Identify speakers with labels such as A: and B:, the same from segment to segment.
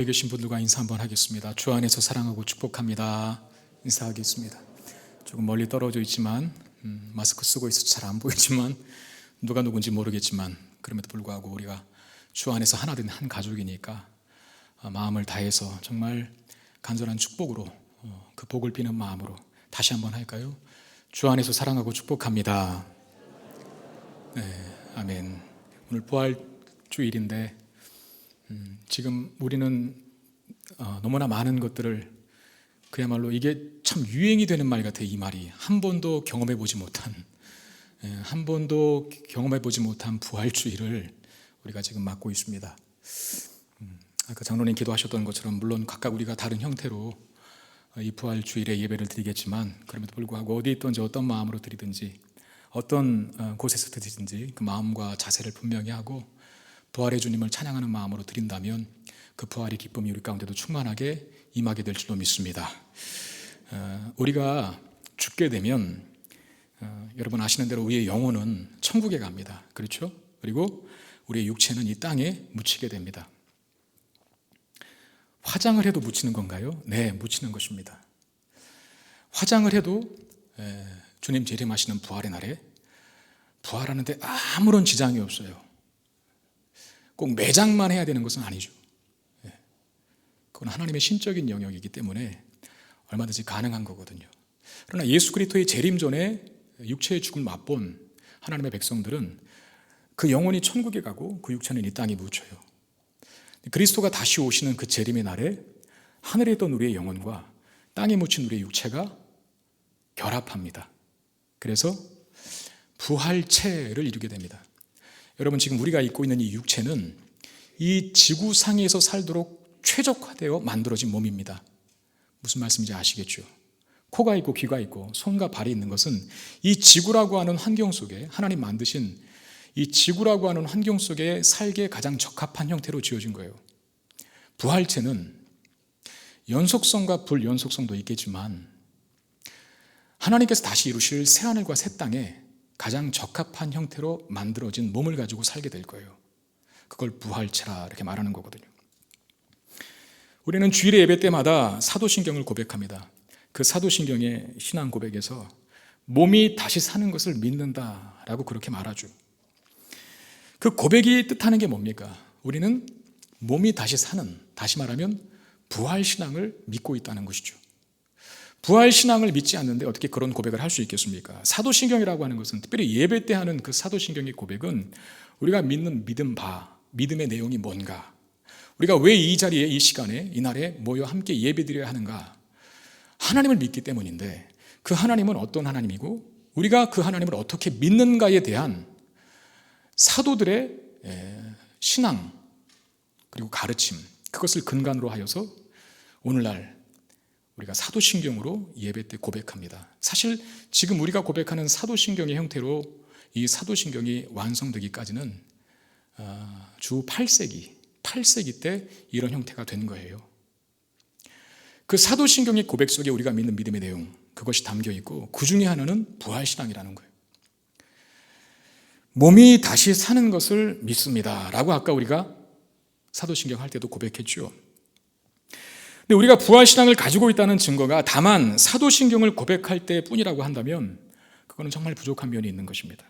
A: 여기 계신 분들과 인사 한번 하겠습니다. 주 안에서 사랑하고 축복합니다. 인사하겠습니다. 조금 멀리 떨어져 있지만 마스크 쓰고 있어서 잘 안 보이지만 누가 누군지 모르겠지만 그럼에도 불구하고 우리가 주 안에서 하나 된 한 가족이니까 마음을 다해서 정말 간절한 축복으로 그 복을 비는 마음으로 다시 한번 할까요? 주 안에서 사랑하고 축복합니다. 네, 아멘. 오늘 부활주일인데 지금 우리는 너무나 많은 것들을 그야말로 이게 참 유행이 되는 말 같아요. 이 말이 한 번도 경험해 보지 못한 부활주일을 우리가 지금 맞고 있습니다. 아까 장로님 기도하셨던 것처럼 물론 각각 우리가 다른 형태로 이 부활주일에 예배를 드리겠지만 그럼에도 불구하고 어디 있든지 어떤 마음으로 드리든지 어떤 곳에서 드리든지 그 마음과 자세를 분명히 하고 부활의 주님을 찬양하는 마음으로 드린다면 그 부활의 기쁨이 우리 가운데도 충만하게 임하게 될 줄로 믿습니다. 우리가 죽게 되면 여러분 아시는 대로 우리의 영혼은 천국에 갑니다. 그렇죠? 그리고 우리의 육체는 이 땅에 묻히게 됩니다. 화장을 해도 묻히는 건가요? 네, 묻히는 것입니다. 화장을 해도 주님 재림하시는 부활의 날에 부활하는데 아무런 지장이 없어요. 꼭 매장만 해야 되는 것은 아니죠. 그건 하나님의 신적인 영역이기 때문에 얼마든지 가능한 거거든요. 그러나 예수 그리스도의 재림 전에 육체의 죽음을 맛본 하나님의 백성들은 그 영혼이 천국에 가고 그 육체는 이 땅에 묻혀요. 그리스도가 다시 오시는 그 재림의 날에 하늘에 있던 우리의 영혼과 땅에 묻힌 우리의 육체가 결합합니다. 그래서 부활체를 이루게 됩니다. 여러분 지금 우리가 입고 있는 이 육체는 이 지구상에서 살도록 최적화되어 만들어진 몸입니다. 무슨 말씀인지 아시겠죠? 코가 있고 귀가 있고 손과 발이 있는 것은 이 지구라고 하는 환경 속에 하나님 만드신 이 지구라고 하는 환경 속에 살기에 가장 적합한 형태로 지어진 거예요. 부활체는 연속성과 불연속성도 있겠지만 하나님께서 다시 이루실 새하늘과 새 땅에 가장 적합한 형태로 만들어진 몸을 가지고 살게 될 거예요. 그걸 부활체라 이렇게 말하는 거거든요. 우리는 주일의 예배 때마다 사도신경을 고백합니다. 그 사도신경의 신앙 고백에서 몸이 다시 사는 것을 믿는다라고 그렇게 말하죠. 그 고백이 뜻하는 게 뭡니까? 우리는 몸이 다시 사는, 다시 말하면 부활신앙을 믿고 있다는 것이죠. 부활신앙을 믿지 않는데 어떻게 그런 고백을 할 수 있겠습니까? 사도신경이라고 하는 것은 특별히 예배 때 하는 그 사도신경의 고백은 우리가 믿는 믿음의 내용이 뭔가, 우리가 왜 이 자리에 이 시간에 이 날에 모여 함께 예배드려야 하는가, 하나님을 믿기 때문인데 그 하나님은 어떤 하나님이고 우리가 그 하나님을 어떻게 믿는가에 대한 사도들의 신앙 그리고 가르침, 그것을 근간으로 하여서 오늘날 우리가 사도신경으로 예배 때 고백합니다. 사실 지금 우리가 고백하는 사도신경의 형태로 이 사도신경이 완성되기까지는 주 8세기 때 이런 형태가 된 거예요. 그 사도신경의 고백 속에 우리가 믿는 믿음의 내용, 그것이 담겨 있고 그 중에 하나는 부활신앙이라는 거예요. 몸이 다시 사는 것을 믿습니다 라고 아까 우리가 사도신경 할 때도 고백했죠. 근데 우리가 부활신앙을 가지고 있다는 증거가 다만 사도신경을 고백할 때뿐이라고 한다면 그거는 정말 부족한 면이 있는 것입니다.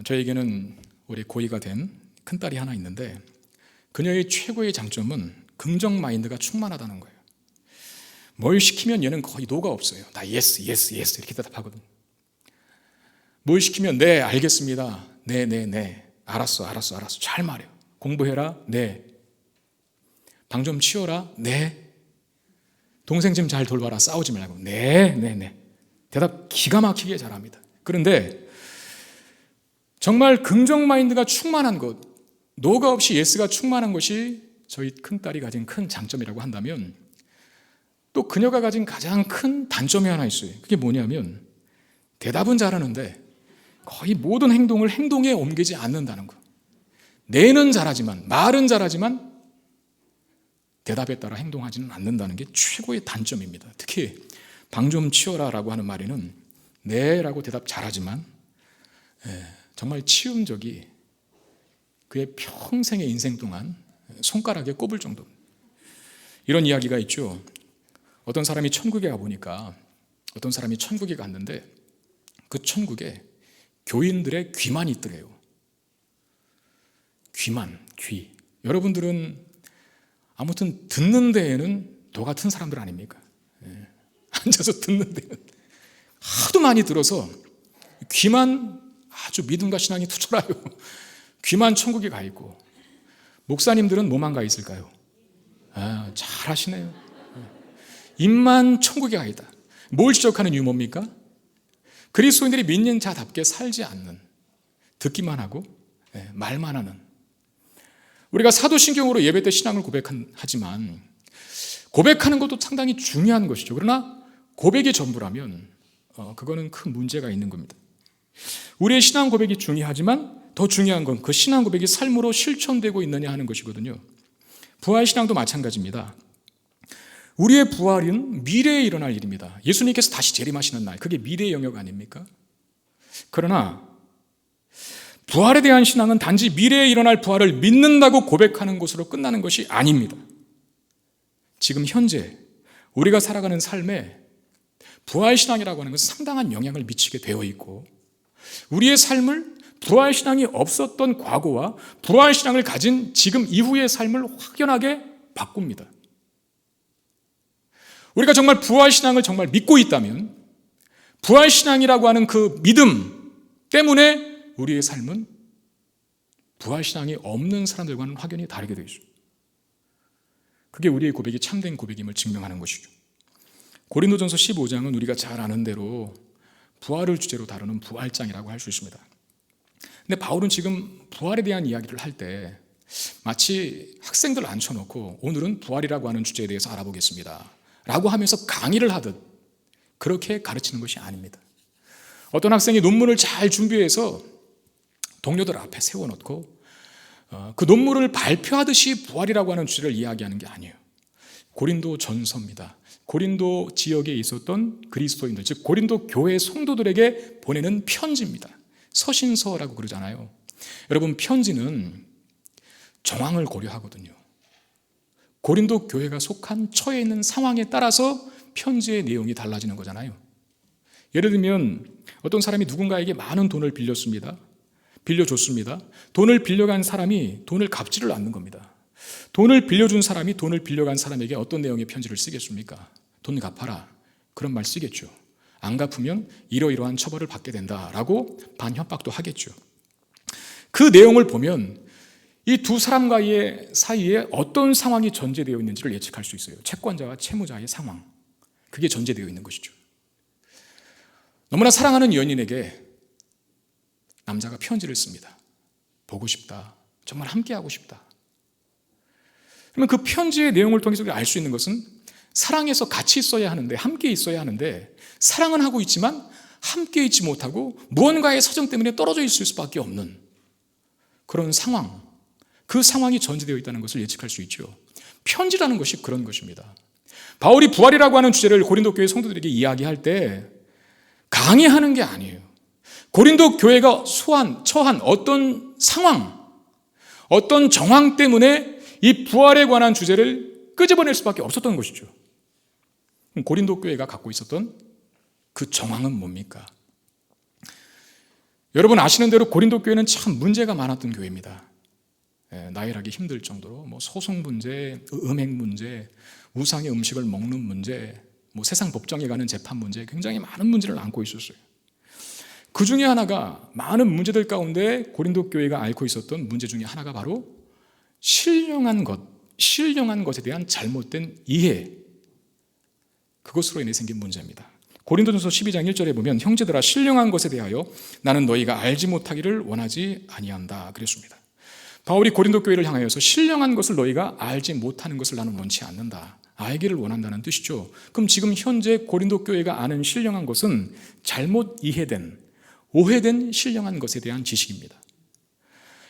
A: 저에게는 올해 고이가 된 큰딸이 하나 있는데 그녀의 최고의 장점은 긍정 마인드가 충만하다는 거예요. 뭘 시키면 얘는 거의 노가 없어요. 다 예스 이렇게 대답하거든요. 뭘 시키면 네 알겠습니다. 네 알았어 잘 말해요. 공부해라. 네. 방 좀 치워라. 네. 동생 좀 잘 돌봐라. 싸우지 말고. 네. 대답 기가 막히게 잘합니다. 그런데 정말 긍정 마인드가 충만한 것, 노가 없이 예스가 충만한 것이 저희 큰딸이 가진 큰 장점이라고 한다면 또 그녀가 가진 가장 큰 단점이 하나 있어요. 그게 뭐냐면 대답은 잘하는데 거의 모든 행동을 행동에 옮기지 않는다는 거. 뇌는 잘하지만, 말은 잘하지만 대답에 따라 행동하지는 않는다는 게 최고의 단점입니다. 특히 방 좀 치워라라고 하는 말에는 네라고 대답 잘하지만 정말 치움적이 그의 평생의 인생 동안 손가락에 꼽을 정도. 이런 이야기가 있죠. 어떤 사람이 천국에 가보니까 어떤 사람이 천국에 갔는데 그 천국에 교인들의 귀만 있더래요. 귀. 여러분들은 아무튼 듣는 데에는 도 같은 사람들 아닙니까? 앉아서 듣는 데는 하도 많이 들어서 귀만 아주 믿음과 신앙이 투철하여 귀만 천국에 가 있고, 목사님들은 뭐만 가 있을까요? 잘 하시네요. 입만 천국에 가 있다. 뭘 지적하는 이유 뭡니까? 그리스도인들이 믿는 자답게 살지 않는, 듣기만 하고 말만 하는. 우리가 사도신경으로 예배 때 신앙을 고백하지만 고백하는 것도 상당히 중요한 것이죠. 그러나 고백이 전부라면 그거는 큰 문제가 있는 겁니다. 우리의 신앙 고백이 중요하지만 더 중요한 건 그 신앙 고백이 삶으로 실천되고 있느냐 하는 것이거든요. 부활 신앙도 마찬가지입니다. 우리의 부활은 미래에 일어날 일입니다. 예수님께서 다시 재림하시는 날, 그게 미래의 영역 아닙니까? 그러나 부활에 대한 신앙은 단지 미래에 일어날 부활을 믿는다고 고백하는 것으로 끝나는 것이 아닙니다. 지금 현재 우리가 살아가는 삶에 부활신앙이라고 하는 것은 상당한 영향을 미치게 되어 있고, 우리의 삶을 부활신앙이 없었던 과거와 부활신앙을 가진 지금 이후의 삶을 확연하게 바꿉니다. 우리가 정말 부활신앙을 정말 믿고 있다면 부활신앙이라고 하는 그 믿음 때문에 우리의 삶은 부활신앙이 없는 사람들과는 확연히 다르게 되죠. 그게 우리의 고백이 참된 고백임을 증명하는 것이죠. 고린도전서 15장은 우리가 잘 아는 대로 부활을 주제로 다루는 부활장이라고 할 수 있습니다. 근데 바울은 지금 부활에 대한 이야기를 할 때 마치 학생들 앉혀놓고 오늘은 부활이라고 하는 주제에 대해서 알아보겠습니다 라고 하면서 강의를 하듯 그렇게 가르치는 것이 아닙니다. 어떤 학생이 논문을 잘 준비해서 동료들 앞에 세워놓고 그 논문을 발표하듯이 부활이라고 하는 주제를 이야기하는 게 아니에요. 고린도 전서입니다. 고린도 지역에 있었던 그리스도인들, 즉 고린도 교회 성도들에게 보내는 편지입니다. 서신서라고 그러잖아요. 여러분, 편지는 정황을 고려하거든요. 고린도 교회가 속한 처해 있는 상황에 따라서 편지의 내용이 달라지는 거잖아요. 예를 들면 어떤 사람이 누군가에게 많은 돈을 빌려줬습니다. 돈을 빌려간 사람이 돈을 갚지를 않는 겁니다. 돈을 빌려준 사람이 돈을 빌려간 사람에게 어떤 내용의 편지를 쓰겠습니까? 돈 갚아라, 그런 말 쓰겠죠. 안 갚으면 이러이러한 처벌을 받게 된다라고 반협박도 하겠죠. 그 내용을 보면 이 두 사람과의 사이에 어떤 상황이 전제되어 있는지를 예측할 수 있어요. 채권자와 채무자의 상황, 그게 전제되어 있는 것이죠. 너무나 사랑하는 연인에게 남자가 편지를 씁니다. 보고 싶다, 정말 함께하고 싶다. 그러면 그 편지의 내용을 통해서 알 수 있는 것은 사랑해서 같이 있어야 하는데, 함께 있어야 하는데 사랑은 하고 있지만 함께 있지 못하고 무언가의 사정 때문에 떨어져 있을 수밖에 없는 그런 상황, 그 상황이 전제되어 있다는 것을 예측할 수 있죠. 편지라는 것이 그런 것입니다. 바울이 부활이라고 하는 주제를 고린도 교회 성도들에게 이야기할 때 강의하는 게 아니에요. 고린도 교회가 처한 어떤 상황, 어떤 정황 때문에 이 부활에 관한 주제를 끄집어낼 수밖에 없었던 것이죠. 고린도 교회가 갖고 있었던 그 정황은 뭡니까? 여러분 아시는 대로 고린도 교회는 참 문제가 많았던 교회입니다. 나열하기 힘들 정도로 소송 문제, 음행 문제, 우상의 음식을 먹는 문제, 세상 법정에 가는 재판 문제, 굉장히 많은 문제를 안고 있었어요. 그 중에 하나가, 많은 문제들 가운데 고린도 교회가 앓고 있었던 문제 중에 하나가 바로 신령한 것에 대한 잘못된 이해, 그것으로 인해 생긴 문제입니다. 고린도전서 12장 1절에 보면 형제들아, 신령한 것에 대하여 나는 너희가 알지 못하기를 원하지 아니한다 그랬습니다. 바울이 고린도 교회를 향하여서 신령한 것을 너희가 알지 못하는 것을 나는 원치 않는다, 알기를 원한다는 뜻이죠. 그럼 지금 현재 고린도 교회가 아는 신령한 것은 잘못 이해된, 오해된 신령한 것에 대한 지식입니다.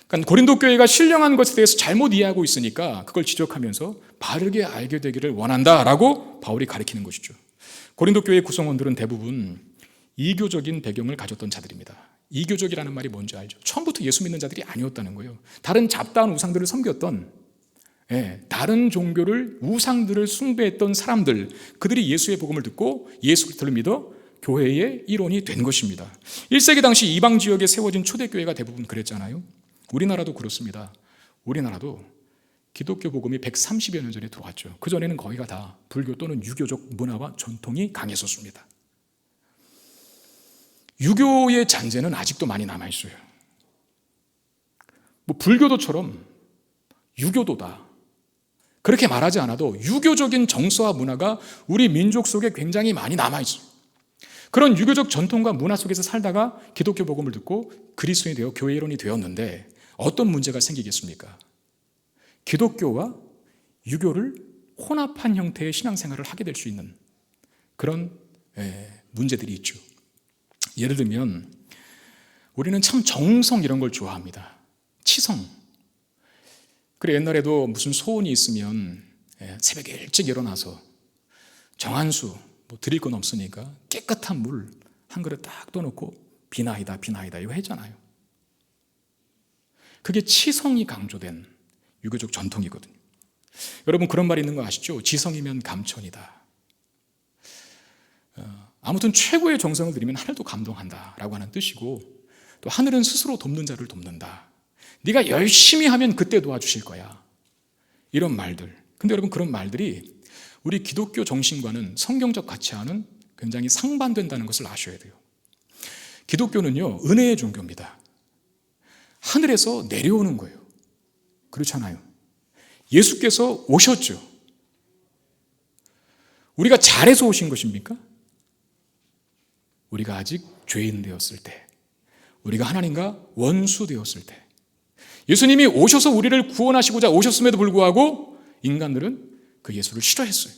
A: 그러니까 고린도 교회가 신령한 것에 대해서 잘못 이해하고 있으니까 그걸 지적하면서 바르게 알게 되기를 원한다라고 바울이 가르치는 것이죠. 고린도 교회 구성원들은 대부분 이교적인 배경을 가졌던 자들입니다. 이교적이라는 말이 뭔지 알죠? 처음부터 예수 믿는 자들이 아니었다는 거예요. 다른 잡다한 우상들을 섬겼던 다른 종교를, 우상들을 숭배했던 사람들, 그들이 예수의 복음을 듣고 예수 그리스도를 믿어 교회의 일원이 된 것입니다. 1세기 당시 이방 지역에 세워진 초대교회가 대부분 그랬잖아요. 우리나라도 그렇습니다. 우리나라도 기독교 복음이 130여 년 전에 들어왔죠. 그전에는 거의가 다 불교 또는 유교적 문화와 전통이 강했었습니다. 유교의 잔재는 아직도 많이 남아있어요. 불교도처럼 유교도다, 그렇게 말하지 않아도 유교적인 정서와 문화가 우리 민족 속에 굉장히 많이 남아있어요. 그런 유교적 전통과 문화 속에서 살다가 기독교 복음을 듣고 그리스도인이 되어 교회 일원이 되었는데 어떤 문제가 생기겠습니까? 기독교와 유교를 혼합한 형태의 신앙생활을 하게 될 수 있는 그런 문제들이 있죠. 예를 들면 우리는 참 정성 이런 걸 좋아합니다. 치성. 그래, 옛날에도 무슨 소원이 있으면 새벽에 일찍 일어나서 정한수 드릴 건 없으니까 깨끗한 물 한 그릇 딱 떠놓고 비나이다 비나이다 이거 했잖아요. 그게 치성이 강조된 유교적 전통이거든요. 여러분 그런 말이 있는 거 아시죠? 지성이면 감천이다. 아무튼 최고의 정성을 들이면 하늘도 감동한다라고 하는 뜻이고, 또 하늘은 스스로 돕는 자를 돕는다. 네가 열심히 하면 그때 도와주실 거야. 이런 말들. 근데 여러분 그런 말들이 우리 기독교 정신과는 성경적 가치와는 굉장히 상반된다는 것을 아셔야 돼요. 기독교는요, 은혜의 종교입니다. 하늘에서 내려오는 거예요. 그렇잖아요. 예수께서 오셨죠. 우리가 잘해서 오신 것입니까? 우리가 아직 죄인 되었을 때, 우리가 하나님과 원수 되었을 때, 예수님이 오셔서 우리를 구원하시고자 오셨음에도 불구하고 인간들은 그 예수를 싫어했어요.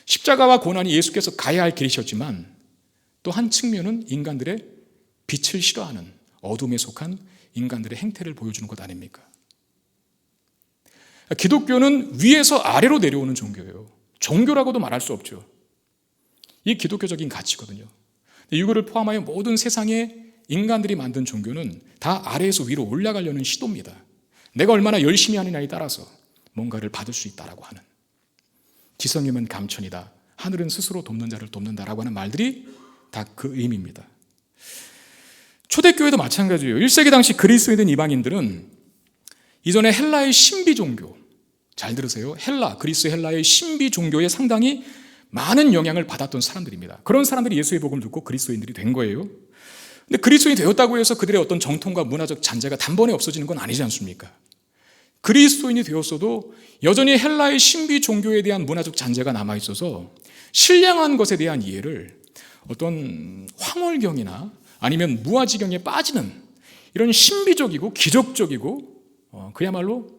A: 십자가와 고난이 예수께서 가야 할 길이셨지만 또 한 측면은 인간들의 빛을 싫어하는 어둠에 속한 인간들의 행태를 보여주는 것 아닙니까? 기독교는 위에서 아래로 내려오는 종교예요. 종교라고도 말할 수 없죠. 이게 기독교적인 가치거든요. 이거를 포함하여 모든 세상의 인간들이 만든 종교는 다 아래에서 위로 올라가려는 시도입니다. 내가 얼마나 열심히 하느냐에 따라서 뭔가를 받을 수 있다라고 하는, 지성이면 감천이다, 하늘은 스스로 돕는 자를 돕는다라고 하는 말들이 다 그 의미입니다. 초대교회도 마찬가지예요. 1세기 당시 그리스도인 이방인들은 이전에 헬라의 신비 종교, 잘 들으세요. 그리스 헬라의 신비 종교에 상당히 많은 영향을 받았던 사람들입니다. 그런 사람들이 예수의 복음을 듣고 그리스도인들이 된 거예요. 근데 그리스도인이 되었다고 해서 그들의 어떤 정통과 문화적 잔재가 단번에 없어지는 건 아니지 않습니까? 그리스도인이 되었어도 여전히 헬라의 신비 종교에 대한 문화적 잔재가 남아있어서 신령한 것에 대한 이해를 어떤 황홀경이나 아니면 무아지경에 빠지는 이런 신비적이고 기적적이고 그야말로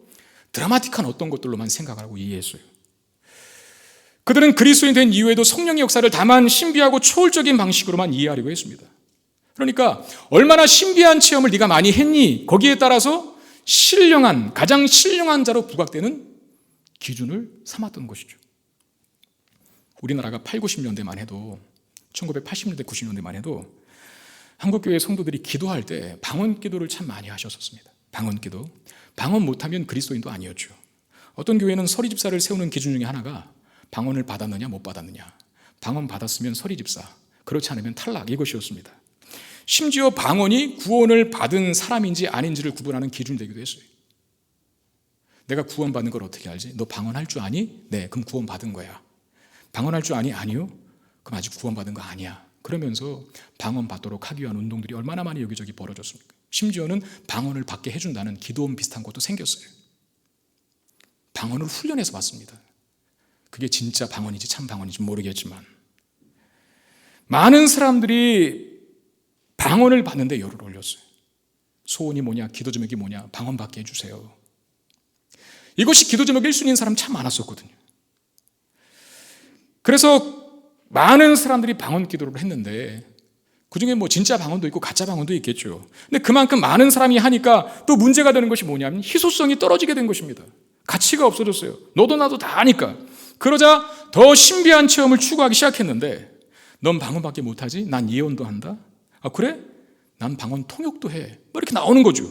A: 드라마틱한 어떤 것들로만 생각하고 이해했어요. 그들은 그리스도인 된 이후에도 성령의 역사를 다만 신비하고 초월적인 방식으로만 이해하려고 했습니다. 그러니까 얼마나 신비한 체험을 네가 많이 했니? 거기에 따라서 가장 신령한 자로 부각되는 기준을 삼았던 것이죠. 우리나라가 8, 90년대만 해도, 1980년대, 90년대만 해도 한국교회 성도들이 기도할 때 방언 기도를 참 많이 하셨었습니다. 방언 기도. 방언 못하면 그리스도인도 아니었죠. 어떤 교회는 서리집사를 세우는 기준 중에 하나가 방언을 받았느냐 못 받았느냐. 방언 받았으면 서리집사, 그렇지 않으면 탈락, 이것이었습니다. 심지어 방언이 구원을 받은 사람인지 아닌지를 구분하는 기준이 되기도 했어요. 내가 구원받는 걸 어떻게 알지? 너 방언할 줄 아니? 네, 그럼 구원받은 거야. 방언할 줄 아니? 아니요? 그럼 아직 구원받은 거 아니야. 그러면서 방언 받도록 하기 위한 운동들이 얼마나 많이 여기저기 벌어졌습니까? 심지어는 방언을 받게 해준다는 기도원 비슷한 것도 생겼어요. 방언을 훈련해서 받습니다. 그게 진짜 방언인지 참 방언인지 모르겠지만 많은 사람들이 방언을 받는데 열을 올렸어요. 소원이 뭐냐, 기도 제목이 뭐냐, 방언 받게 해주세요. 이것이 기도 제목 1순위인 사람 참 많았었거든요. 그래서 많은 사람들이 방언 기도를 했는데 그중에 뭐 진짜 방언도 있고 가짜 방언도 있겠죠. 근데 그만큼 많은 사람이 하니까 또 문제가 되는 것이 뭐냐면 희소성이 떨어지게 된 것입니다. 가치가 없어졌어요. 너도 나도 다 하니까. 그러자 더 신비한 체험을 추구하기 시작했는데, 넌 방언밖에 못하지? 난 예언도 한다. 아 그래? 난 방언 통역도 해. 뭐 이렇게 나오는 거죠.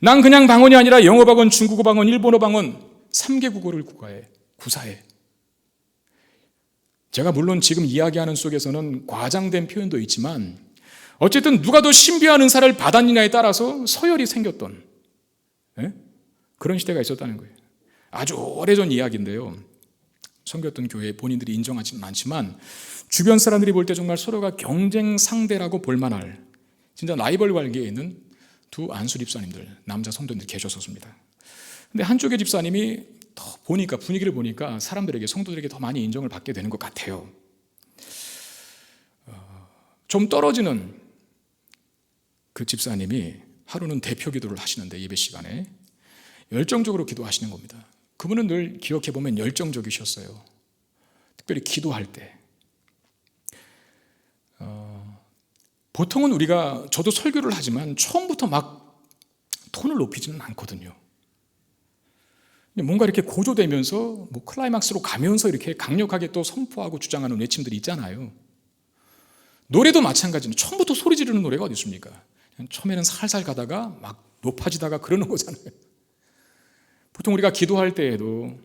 A: 난 그냥 방언이 아니라 영어 방언, 중국어 방언, 일본어 방언 3개 국어를 구사해. 제가 물론 지금 이야기하는 속에서는 과장된 표현도 있지만 어쨌든 누가 더 신비한 은사를 받았느냐에 따라서 서열이 생겼던 그런 시대가 있었다는 거예요. 아주 오래전 이야기인데요. 섬겼던 교회 본인들이 인정하지는 않지만 주변 사람들이 볼 때 정말 서로가 경쟁 상대라고 볼만할 진짜 라이벌 관계에 있는 두 안수 집사님들, 남자 성도님들 계셨었습니다. 근데 한쪽의 집사님이 더 보니까 분위기를 보니까 사람들에게 성도들에게 더 많이 인정을 받게 되는 것 같아요. 좀 떨어지는 그 집사님이 하루는 대표 기도를 하시는데 예배 시간에 열정적으로 기도하시는 겁니다. 그분은 늘 기억해 보면 열정적이셨어요. 특별히 기도할 때. 보통은 우리가 저도 설교를 하지만 처음부터 막 톤을 높이지는 않거든요. 뭔가 이렇게 고조되면서 클라이막스로 가면서 이렇게 강력하게 또 선포하고 주장하는 외침들이 있잖아요. 노래도 마찬가지는 처음부터 소리 지르는 노래가 어디 있습니까? 처음에는 살살 가다가 막 높아지다가 그러는 거잖아요. 보통 우리가 기도할 때에도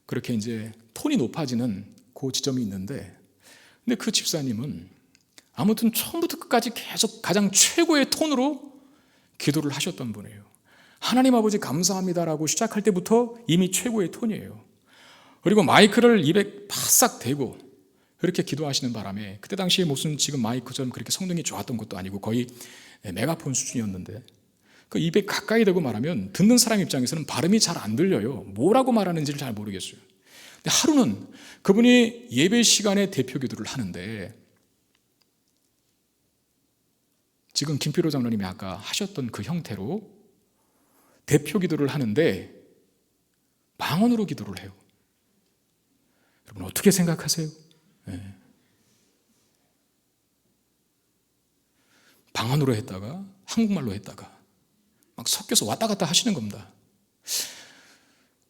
A: 그렇게 이제 톤이 높아지는 그 지점이 있는데, 근데 그 집사님은 아무튼 처음부터 끝까지 계속 가장 최고의 톤으로 기도를 하셨던 분이에요. 하나님 아버지 감사합니다라고 시작할 때부터 이미 최고의 톤이에요. 그리고 마이크를 입에 바싹 대고 그렇게 기도하시는 바람에 그때 당시에 무슨 지금 마이크처럼 그렇게 성능이 좋았던 것도 아니고 거의 메가폰 수준이었는데 그 입에 가까이 대고 말하면 듣는 사람 입장에서는 발음이 잘 안 들려요. 뭐라고 말하는지를 잘 모르겠어요. 근데 하루는 그분이 예배 시간에 대표 기도를 하는데 지금 김필호 장로님이 아까 하셨던 그 형태로 대표 기도를 하는데 방언으로 기도를 해요. 여러분 어떻게 생각하세요? 네. 방언으로 했다가 한국말로 했다가 막 섞여서 왔다 갔다 하시는 겁니다.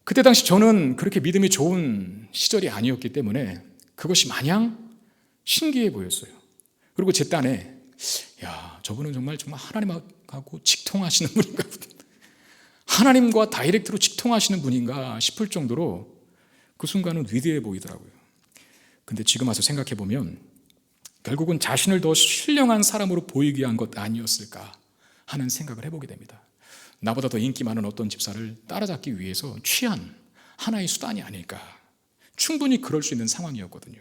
A: 그때 당시 저는 그렇게 믿음이 좋은 시절이 아니었기 때문에 그것이 마냥 신기해 보였어요. 그리고 제 딴에 야, 저분은 정말 하나님하고 직통하시는 분인가 보다. 하나님과 다이렉트로 직통하시는 분인가 싶을 정도로 그 순간은 위대해 보이더라고요. 근데 지금 와서 생각해 보면 결국은 자신을 더 신령한 사람으로 보이기 위한 것 아니었을까 하는 생각을 해보게 됩니다. 나보다 더 인기 많은 어떤 집사를 따라잡기 위해서 취한 하나의 수단이 아닐까. 충분히 그럴 수 있는 상황이었거든요.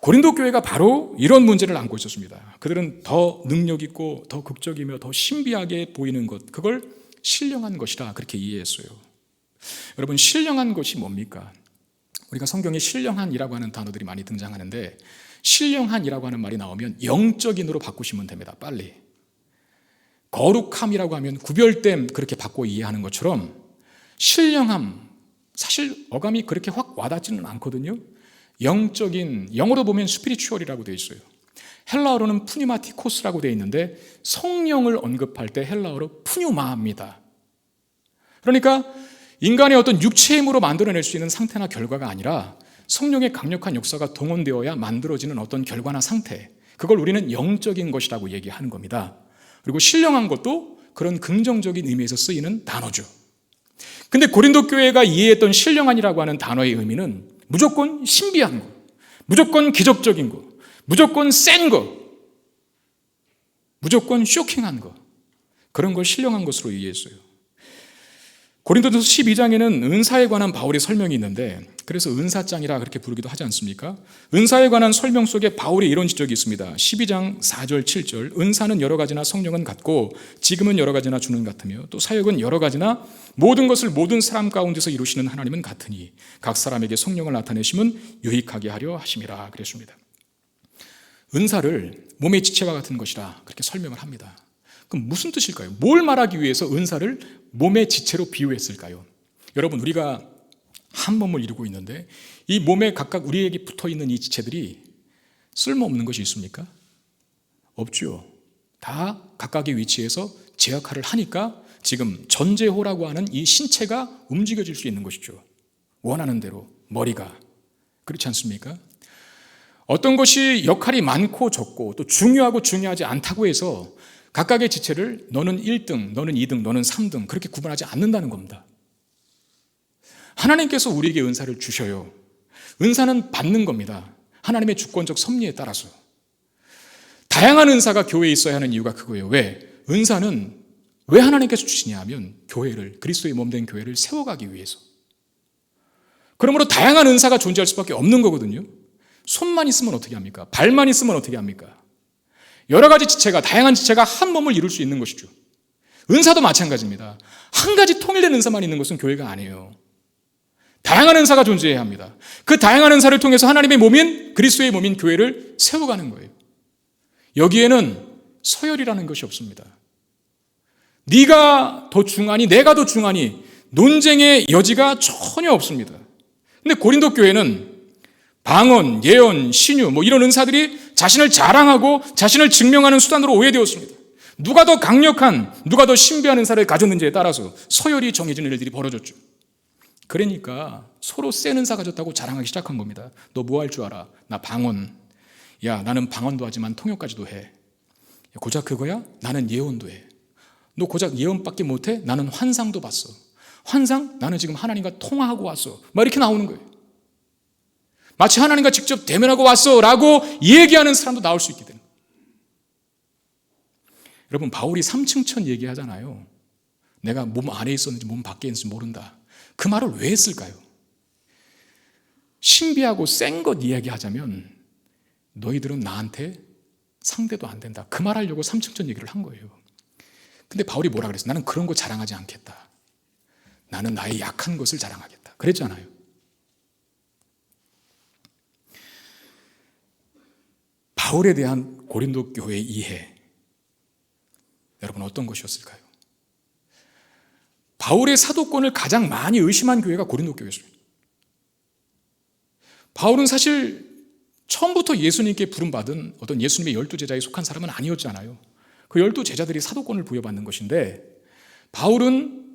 A: 고린도 교회가 바로 이런 문제를 안고 있었습니다. 그들은 더 능력 있고 더 극적이며 더 신비하게 보이는 것, 그걸 신령한 것이라 그렇게 이해했어요. 여러분 신령한 것이 뭡니까? 우리가 성경에 신령한이라고 하는 단어들이 많이 등장하는데 신령한이라고 하는 말이 나오면 영적인으로 바꾸시면 됩니다. 빨리. 거룩함이라고 하면 구별됨 그렇게 바꿔 이해하는 것처럼 신령함 사실 어감이 그렇게 확 와닿지는 않거든요. 영적인, 영어로 보면 스피리추얼이라고 되어 있어요. 헬라어로는 푸뉴마티코스라고 되어 있는데 성령을 언급할 때 헬라어로 푸뉴마입니다. 그러니까 인간의 어떤 육체의 힘으로 만들어낼 수 있는 상태나 결과가 아니라 성령의 강력한 역사가 동원되어야 만들어지는 어떤 결과나 상태, 그걸 우리는 영적인 것이라고 얘기하는 겁니다. 그리고 신령한 것도 그런 긍정적인 의미에서 쓰이는 단어죠. 근데 고린도 교회가 이해했던 신령한이라고 하는 단어의 의미는 무조건 신비한 거, 무조건 기적적인 거, 무조건 센 거, 무조건 쇼킹한 거, 그런 걸 신령한 것으로 이해했어요. 고린도전서 12장에는 은사에 관한 바울의 설명이 있는데 그래서 은사장이라 그렇게 부르기도 하지 않습니까? 은사에 관한 설명 속에 바울이 이런 지적이 있습니다. 12장 4절 7절 은사는 여러 가지나 성령은 같고 지금은 여러 가지나 주는 같으며 또 사역은 여러 가지나 모든 것을 모든 사람 가운데서 이루시는 하나님은 같으니 각 사람에게 성령을 나타내심은 유익하게 하려 하심이라 그랬습니다. 은사를 몸의 지체와 같은 것이라 그렇게 설명을 합니다. 그럼 무슨 뜻일까요? 뭘 말하기 위해서 은사를 몸의 지체로 비유했을까요? 여러분 우리가 한 몸을 이루고 있는데 이 몸에 각각 우리에게 붙어있는 이 지체들이 쓸모없는 것이 있습니까? 없죠. 다 각각의 위치에서 제 역할을 하니까 지금 전제호라고 하는 이 신체가 움직여질 수 있는 것이죠. 원하는 대로 머리가. 그렇지 않습니까? 어떤 것이 역할이 많고 적고 또 중요하고 중요하지 않다고 해서 각각의 지체를 너는 1등, 너는 2등, 너는 3등 그렇게 구분하지 않는다는 겁니다. 하나님께서 우리에게 은사를 주셔요. 은사는 받는 겁니다. 하나님의 주권적 섭리에 따라서. 다양한 은사가 교회에 있어야 하는 이유가 그거예요. 왜? 은사는 왜 하나님께서 주시냐 하면 교회를, 그리스도의 몸된 교회를 세워가기 위해서. 그러므로 다양한 은사가 존재할 수밖에 없는 거거든요. 손만 있으면 어떻게 합니까? 발만 있으면 어떻게 합니까? 여러 가지 지체가, 다양한 지체가 한 몸을 이룰 수 있는 것이죠. 은사도 마찬가지입니다. 한 가지 통일된 은사만 있는 것은 교회가 아니에요. 다양한 은사가 존재해야 합니다. 그 다양한 은사를 통해서 하나님의 몸인, 그리스도의 몸인 교회를 세워가는 거예요. 여기에는 서열이라는 것이 없습니다. 네가 더 중하니 내가 더 중하니 논쟁의 여지가 전혀 없습니다. 근데 고린도 교회는 방언, 예언, 신유 이런 은사들이 자신을 자랑하고 자신을 증명하는 수단으로 오해되었습니다. 누가 더 강력한, 누가 더 신비한 은사를 가졌는지에 따라서 서열이 정해지는 일들이 벌어졌죠. 그러니까 서로 센 은사 가졌다고 자랑하기 시작한 겁니다. 너 뭐 할 줄 알아? 나 방언. 야, 나는 방언도 하지만 통역까지도 해. 고작 그거야? 나는 예언도 해. 너 고작 예언밖에 못해? 나는 환상도 봤어. 환상? 나는 지금 하나님과 통화하고 왔어. 이렇게 나오는 거예요. 마치 하나님과 직접 대면하고 왔어 라고 얘기하는 사람도 나올 수 있게 되는 거예요. 여러분, 바울이 3층천 얘기하잖아요. 내가 몸 안에 있었는지 몸 밖에 있는지 모른다. 그 말을 왜 했을까요? 신비하고 센 것 이야기하자면 너희들은 나한테 상대도 안 된다. 그 말하려고 3층천 얘기를 한 거예요. 근데 바울이 뭐라 그랬어요? 나는 그런 거 자랑하지 않겠다. 나는 나의 약한 것을 자랑하겠다. 그랬잖아요. 바울에 대한 고린도 교회의 이해, 여러분 어떤 것이었을까요? 바울의 사도권을 가장 많이 의심한 교회가 고린도 교회였습니다. 바울은 사실 처음부터 예수님께 부름받은 어떤 예수님의 12제자에 속한 사람은 아니었잖아요. 그 12제자들이 사도권을 부여받는 것인데 바울은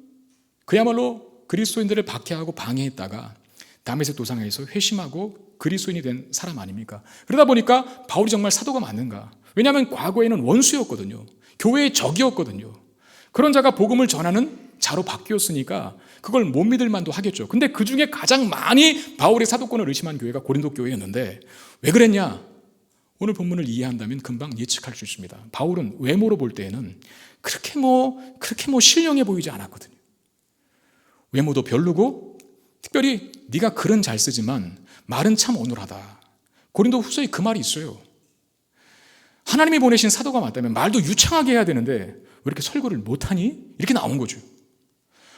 A: 그야말로 그리스도인들을 박해하고 방해했다가 다메섹 도상에서 회심하고 그리스도인이 된 사람 아닙니까? 그러다 보니까 바울이 정말 사도가 맞는가? 왜냐하면 과거에는 원수였거든요. 교회의 적이었거든요. 그런 자가 복음을 전하는 자로 바뀌었으니까 그걸 못 믿을 만도 하겠죠. 근데 그 중에 가장 많이 바울의 사도권을 의심한 교회가 고린도 교회였는데 왜 그랬냐? 오늘 본문을 이해한다면 금방 예측할 수 있습니다. 바울은 외모로 볼 때에는 그렇게 신령해 보이지 않았거든요. 외모도 별로고 특별히 네가 글은 잘 쓰지만 말은 참 어눌하다. 고린도 후서에 그 말이 있어요. 하나님이 보내신 사도가 맞다면 말도 유창하게 해야 되는데 왜 이렇게 설교를 못하니? 이렇게 나온 거죠.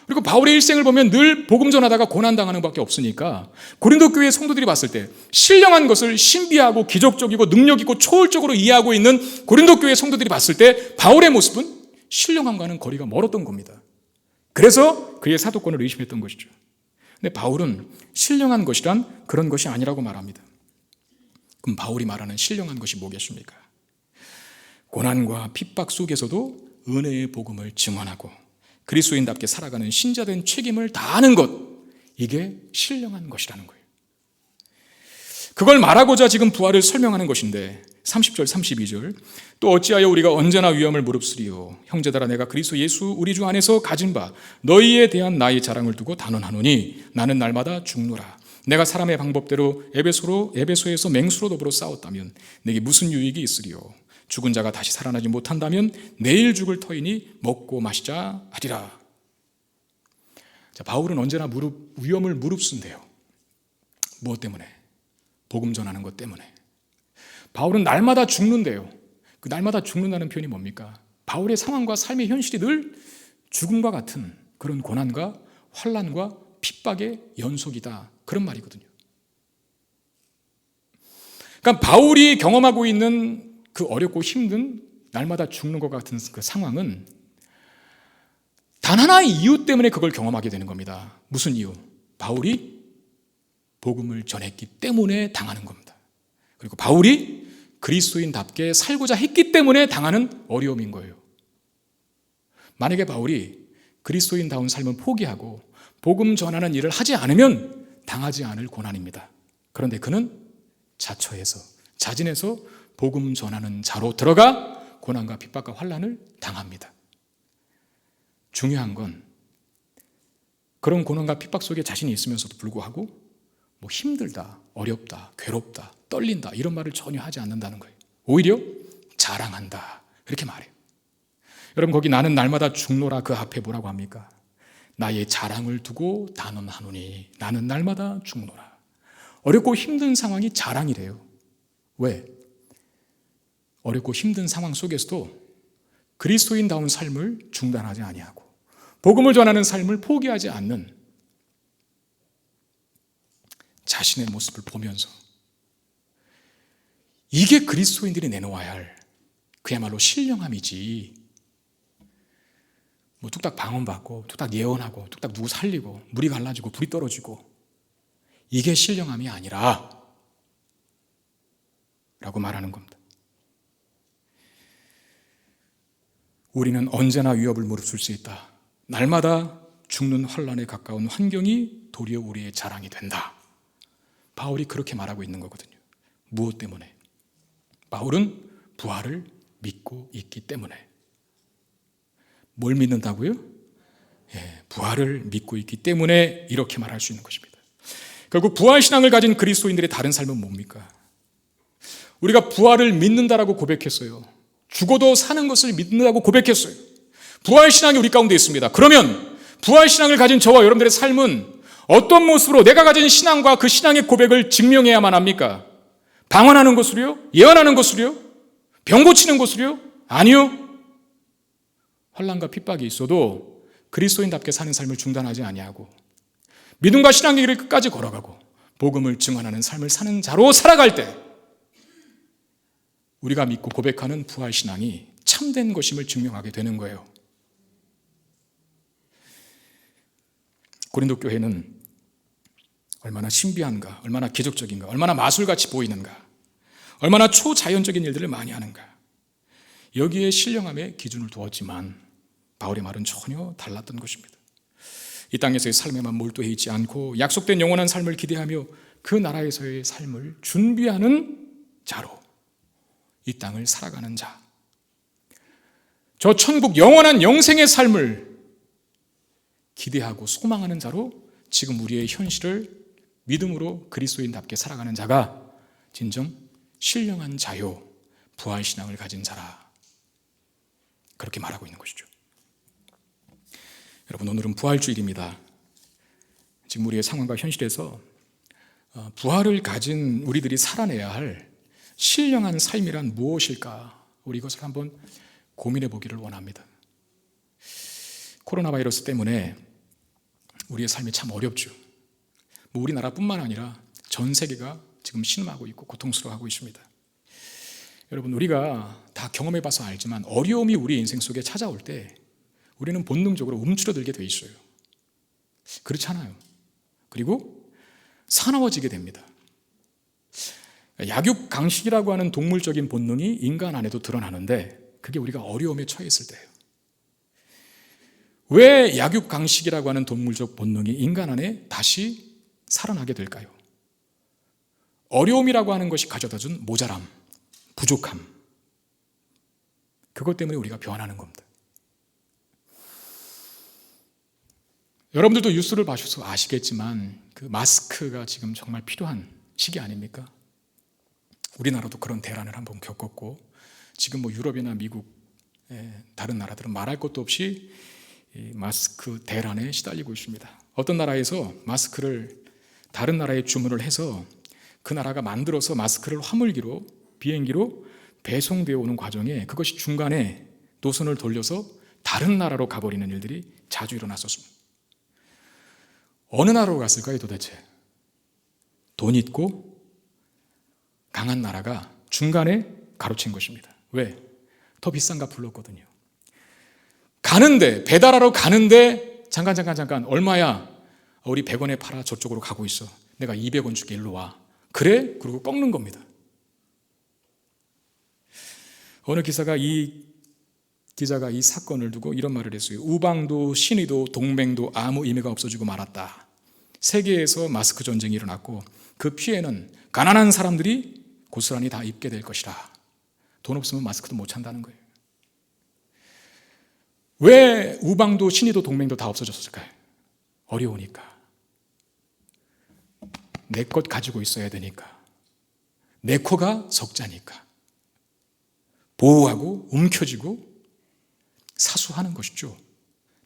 A: 그리고 바울의 일생을 보면 늘 복음 전하다가 고난당하는 것밖에 없으니까 고린도 교회의 성도들이 봤을 때 신령한 것을 신비하고 기적적이고 능력있고 초월적으로 이해하고 있는 고린도 교회의 성도들이 봤을 때 바울의 모습은 신령함과는 거리가 멀었던 겁니다. 그래서 그의 사도권을 의심했던 것이죠. 근데 바울은 신령한 것이란 그런 것이 아니라고 말합니다. 그럼 바울이 말하는 신령한 것이 뭐겠습니까? 고난과 핍박 속에서도 은혜의 복음을 증언하고 그리스도인답게 살아가는 신자된 책임을 다하는 것, 이게 신령한 것이라는 거예요. 그걸 말하고자 지금 부활을 설명하는 것인데 30절 32절 또 어찌하여 우리가 언제나 위험을 무릅쓰리요 형제들아 내가 그리스도 예수 우리 주 안에서 가진 바 너희에 대한 나의 자랑을 두고 단언하노니 나는 날마다 죽노라. 내가 사람의 방법대로 에베소에서 맹수로 더불어 싸웠다면 내게 무슨 유익이 있으리요. 죽은 자가 다시 살아나지 못한다면 내일 죽을 터이니 먹고 마시자 하리라. 자, 바울은 언제나 위험을 무릅쓴대요. 무엇 때문에? 복음 전하는 것 때문에. 바울은 날마다 죽는데요. 그 날마다 죽는다는 표현이 뭡니까? 바울의 상황과 삶의 현실이 늘 죽음과 같은 그런 고난과 환난과 핍박의 연속이다. 그런 말이거든요. 그러니까 바울이 경험하고 있는 그 어렵고 힘든 날마다 죽는 것 같은 그 상황은 단 하나의 이유 때문에 그걸 경험하게 되는 겁니다. 무슨 이유? 바울이 복음을 전했기 때문에 당하는 겁니다. 그리고 바울이 그리스도인답게 살고자 했기 때문에 당하는 어려움인 거예요. 만약에 바울이 그리스도인다운 삶을 포기하고 복음 전하는 일을 하지 않으면 당하지 않을 고난입니다. 그런데 그는 자처해서 자진해서 복음 전하는 자로 들어가 고난과 핍박과 환난을 당합니다. 중요한 건 그런 고난과 핍박 속에 자신이 있으면서도 불구하고 뭐 힘들다, 어렵다, 괴롭다, 떨린다 이런 말을 전혀 하지 않는다는 거예요. 오히려 자랑한다 이렇게 말해요. 여러분 거기 나는 날마다 죽노라 그 앞에 뭐라고 합니까? 나의 자랑을 두고 단언하노니 나는 날마다 죽노라. 어렵고 힘든 상황이 자랑이래요. 왜? 어렵고 힘든 상황 속에서도 그리스도인다운 삶을 중단하지 아니하고 복음을 전하는 삶을 포기하지 않는 자신의 모습을 보면서 이게 그리스도인들이 내놓아야 할 그야말로 신령함이지. 뭐 뚝딱 방언받고 뚝딱 예언하고 뚝딱 누구 살리고 물이 갈라지고 불이 떨어지고 이게 신령함이 아니라 라고 말하는 겁니다. 우리는 언제나 위협을 무릅쓸 수 있다. 날마다 죽는 환난에 가까운 환경이 도리어 우리의 자랑이 된다. 바울이 그렇게 말하고 있는 거거든요. 무엇 때문에? 바울은 부활을 믿고 있기 때문에. 뭘 믿는다고요? 부활을 믿고 있기 때문에 이렇게 말할 수 있는 것입니다. 결국 부활신앙을 가진 그리스도인들의 다른 삶은 뭡니까? 우리가 부활을 믿는다라고 고백했어요. 죽어도 사는 것을 믿는다고 고백했어요. 부활신앙이 우리 가운데 있습니다. 그러면 부활신앙을 가진 저와 여러분들의 삶은 어떤 모습으로 내가 가진 신앙과 그 신앙의 고백을 증명해야만 합니까? 방언하는 것으로요? 예언하는 것으로요? 병 고치는 것으로요? 아니요. 환난과 핍박이 있어도 그리스도인답게 사는 삶을 중단하지 아니하고 믿음과 신앙의 길을 끝까지 걸어가고 복음을 증언하는 삶을 사는 자로 살아갈 때 우리가 믿고 고백하는 부활신앙이 참된 것임을 증명하게 되는 거예요. 고린도 교회는 얼마나 신비한가, 얼마나 기적적인가, 얼마나 마술같이 보이는가, 얼마나 초자연적인 일들을 많이 하는가. 여기에 신령함의 기준을 두었지만 바울의 말은 전혀 달랐던 것입니다. 이 땅에서의 삶에만 몰두해 있지 않고 약속된 영원한 삶을 기대하며 그 나라에서의 삶을 준비하는 자로 이 땅을 살아가는 자, 저 천국 영원한 영생의 삶을 기대하고 소망하는 자로 지금 우리의 현실을 믿음으로 그리스도인답게 살아가는 자가 진정 신령한 자요 부활신앙을 가진 자라, 그렇게 말하고 있는 것이죠. 여러분 오늘은 부활주일입니다. 지금 우리의 상황과 현실에서 부활을 가진 우리들이 살아내야 할 신령한 삶이란 무엇일까? 우리 이것을 한번 고민해 보기를 원합니다. 코로나 바이러스 때문에 우리의 삶이 참 어렵죠. 뭐 우리나라뿐만 아니라 전 세계가 지금 신음하고 있고 고통스러워하고 있습니다. 여러분 우리가 다 경험해 봐서 알지만 어려움이 우리 인생 속에 찾아올 때 우리는 본능적으로 움츠러들게 돼 있어요. 그렇지 않아요? 그리고 사나워지게 됩니다. 약육강식이라고 하는 동물적인 본능이 인간 안에도 드러나는데 그게 우리가 어려움에 처했을 때예요. 왜 약육강식이라고 하는 동물적 본능이 인간 안에 다시 살아나게 될까요? 어려움이라고 하는 것이 가져다준 모자람, 부족함, 그것 때문에 우리가 변하는 겁니다. 여러분들도 뉴스를 봐셔서 아시겠지만 그 마스크가 지금 정말 필요한 시기 아닙니까? 우리나라도 그런 대란을 한번 겪었고 지금 뭐 유럽이나 미국 다른 나라들은 말할 것도 없이 이 마스크 대란에 시달리고 있습니다. 어떤 나라에서 마스크를 다른 나라에 주문을 해서 그 나라가 만들어서 마스크를 화물기로 비행기로 배송되어 오는 과정에 그것이 중간에 노선을 돌려서 다른 나라로 가버리는 일들이 자주 일어났었습니다. 어느 나라로 갔을까요 도대체? 돈 있고 강한 나라가 중간에 가로챈 것입니다. 왜? 더 비싼 값 불렀거든요. 가는데 배달하러 가는데 잠깐 얼마야? 우리 100원에 팔아. 저쪽으로 가고 있어. 내가 200원 줄게. 일로 와. 그래? 그리고 꺾는 겁니다. 어느 기자가 이 사건을 두고 이런 말을 했어요. 우방도 신의도 동맹도 아무 의미가 없어지고 말았다. 세계에서 마스크 전쟁이 일어났고 그 피해는 가난한 사람들이 고스란히 다 입게 될 것이다. 돈 없으면 마스크도 못 찬다는 거예요. 왜 우방도 신의도 동맹도 다 없어졌을까요? 어려우니까. 내 것 가지고 있어야 되니까. 내 코가 적자니까. 보호하고 움켜쥐고 사수하는 것이죠.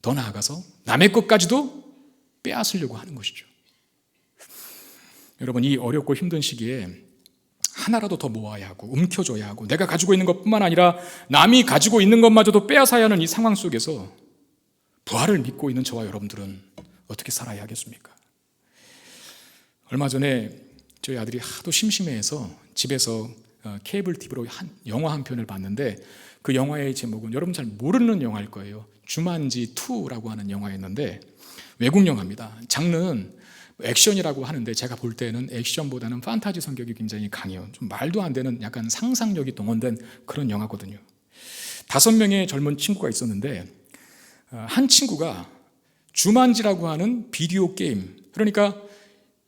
A: 더 나아가서 남의 것까지도 빼앗으려고 하는 것이죠. 여러분, 이 어렵고 힘든 시기에 하나라도 더 모아야 하고 움켜줘야 하고 내가 가지고 있는 것뿐만 아니라 남이 가지고 있는 것마저도 빼앗아야 하는 이 상황 속에서 부활을 믿고 있는 저와 여러분들은 어떻게 살아야 하겠습니까? 얼마 전에 저희 아들이 하도 심심해해서 집에서 케이블 TV로 영화 한 편을 봤는데 그 영화의 제목은 여러분 잘 모르는 영화일 거예요. 주만지 2라고 하는 영화였는데 외국 영화입니다. 장르는 액션이라고 하는데 제가 볼 때는 액션보다는 판타지 성격이 굉장히 강해요. 좀 말도 안 되는 약간 상상력이 동원된 그런 영화거든요. 5명의 젊은 친구가 있었는데 한 친구가 주만지라고 하는 비디오 게임, 그러니까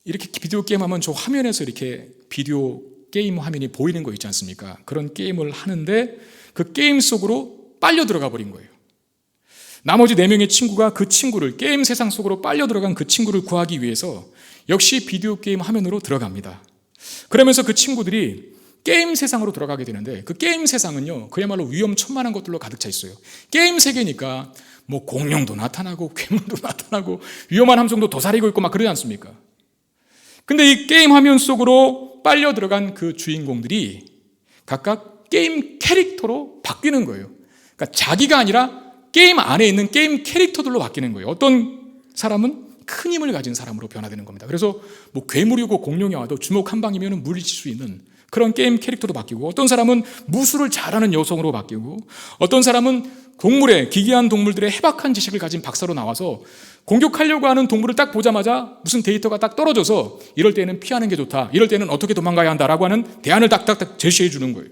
A: 이렇게 비디오 게임 하면 저 화면에서 이렇게 비디오 게임 화면이 보이는 거 있지 않습니까? 그런 게임을 하는데 그 게임 속으로 빨려 들어가 버린 거예요. 나머지 4명의 친구가 그 친구를, 게임 세상 속으로 빨려 들어간 그 친구를 구하기 위해서 역시 비디오 게임 화면으로 들어갑니다. 그러면서 그 친구들이 게임 세상으로 들어가게 되는데 그 게임 세상은요, 그야말로 위험천만한 것들로 가득 차 있어요. 게임 세계니까 뭐 공룡도 나타나고 괴물도 나타나고 위험한 함정도 도사리고 있고 막 그러지 않습니까? 근데 이 게임 화면 속으로 빨려 들어간 그 주인공들이 각각 게임 캐릭터로 바뀌는 거예요. 그러니까 자기가 아니라 게임 안에 있는 게임 캐릭터들로 바뀌는 거예요. 어떤 사람은 큰 힘을 가진 사람으로 변화되는 겁니다. 그래서 뭐 괴물이고 공룡이 와도 주먹 한 방이면 물리칠 수 있는 그런 게임 캐릭터로 바뀌고, 어떤 사람은 무술을 잘하는 여성으로 바뀌고, 어떤 사람은 동물의, 기괴한 동물들의 해박한 지식을 가진 박사로 나와서 공격하려고 하는 동물을 딱 보자마자 무슨 데이터가 딱 떨어져서 이럴 때는 피하는 게 좋다, 이럴 때는 어떻게 도망가야 한다라고 하는 대안을 딱딱딱 제시해 주는 거예요.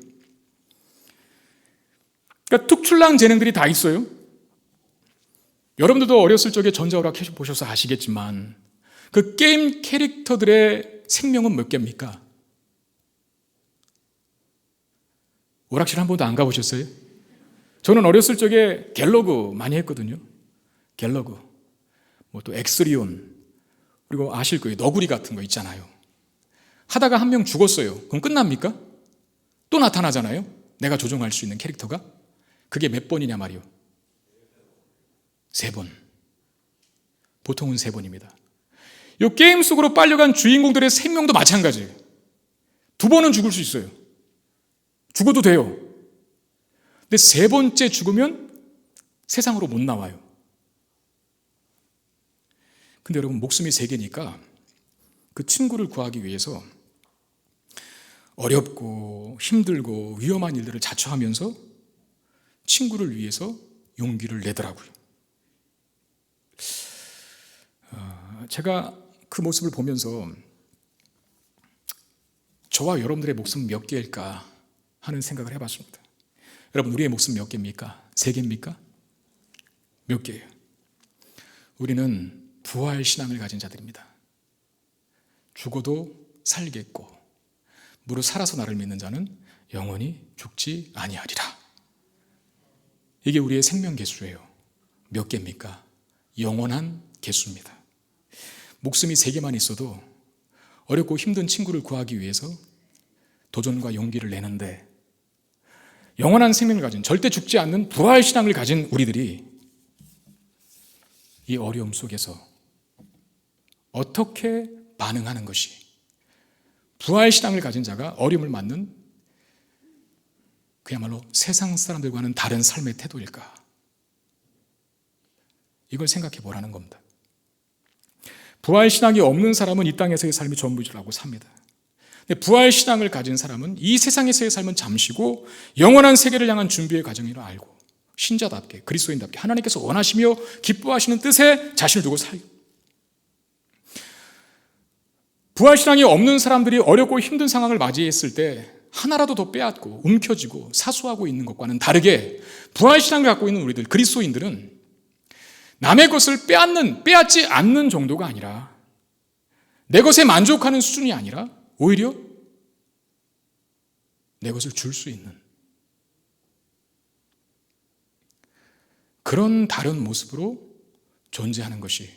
A: 그러니까 특출난 재능들이 다 있어요. 여러분들도 어렸을 적에 전자오락 보셔서 아시겠지만 그 게임 캐릭터들의 생명은 몇 개입니까? 오락실 한 번도 안 가보셨어요? 저는 어렸을 적에 갤러그 많이 했거든요. 갤러그, 뭐 또 엑스리온, 그리고 아실 거예요. 너구리 같은 거 있잖아요. 하다가 한 명 죽었어요. 그럼 끝납니까? 또 나타나잖아요. 내가 조종할 수 있는 캐릭터가. 그게 몇 번이냐 말이요. 3번. 보통은 3번입니다. 이 게임 속으로 빨려간 주인공들의 생명도 마찬가지예요. 2번은 죽을 수 있어요. 죽어도 돼요. 근데 3번째 죽으면 세상으로 못 나와요. 근데 여러분, 목숨이 3개니까 그 친구를 구하기 위해서 어렵고 힘들고 위험한 일들을 자처하면서 친구를 위해서 용기를 내더라고요. 제가 그 모습을 보면서 저와 여러분들의 목숨 몇 개일까 하는 생각을 해봤습니다. 여러분, 우리의 목숨 몇 개입니까? 3개입니까? 몇 개예요? 우리는 부활 신앙을 가진 자들입니다. 죽어도 살겠고 무릇 살아서 나를 믿는 자는 영원히 죽지 아니하리라. 이게 우리의 생명 개수예요. 몇 개입니까? 영원한 개수입니다. 목숨이 3개만 있어도 어렵고 힘든 친구를 구하기 위해서 도전과 용기를 내는데, 영원한 생명을 가진, 절대 죽지 않는 부활 신앙을 가진 우리들이 이 어려움 속에서 어떻게 반응하는 것이 부활 신앙을 가진 자가 어려움을 맞는 그야말로 세상 사람들과는 다른 삶의 태도일까? 이걸 생각해 보라는 겁니다. 부활 신앙이 없는 사람은 이 땅에서의 삶이 전부라고 삽니다. 근데 부활 신앙을 가진 사람은 이 세상에서의 삶은 잠시고 영원한 세계를 향한 준비의 과정이라 알고 신자답게, 그리스도인답게 하나님께서 원하시며 기뻐하시는 뜻에 자신을 두고 살고, 부활 신앙이 없는 사람들이 어렵고 힘든 상황을 맞이했을 때 하나라도 더 빼앗고 움켜쥐고 사수하고 있는 것과는 다르게, 부활 신앙을 갖고 있는 우리들 그리스도인들은 남의 것을 빼앗지 않는 정도가 아니라, 내 것에 만족하는 수준이 아니라 오히려 내 것을 줄 수 있는 그런 다른 모습으로 존재하는 것이